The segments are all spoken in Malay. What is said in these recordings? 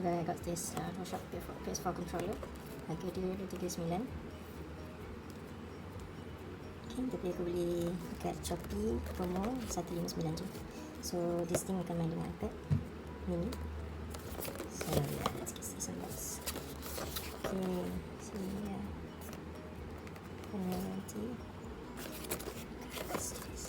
I got this DualShock PS4 controller. Harga dia $239. Okay, tapi aku beli dekat Shopee promo 159 je. So this thing akan main dengan iPad mini. So yeah, let's get this unbox. Okay, so yeah, warranty. Let's do this.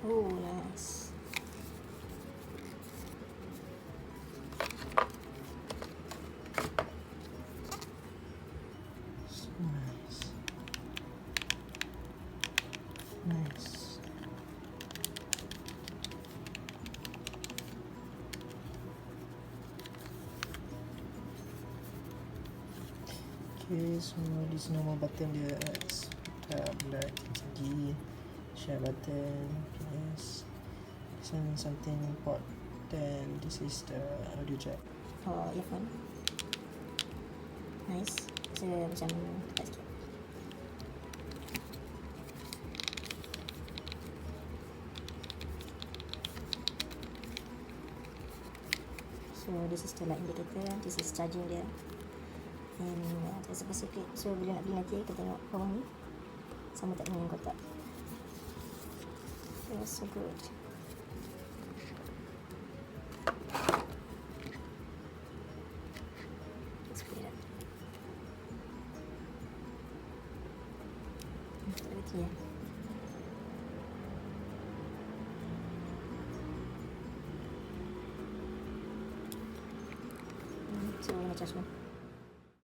Oh, nice. Nice. Okay, so this normal button dia black segi share button, yes. This one something port, then this is the audio jack. Oh, earphone. Nice. So macam tepat sikit. So this is the light indicator, this is charging dia. And there's a secret. So bila nak beli nanti kita tengok bawah ni sama tak dengan kotak. That's so good. Let's put it up. Yeah. So we're gonna charge one.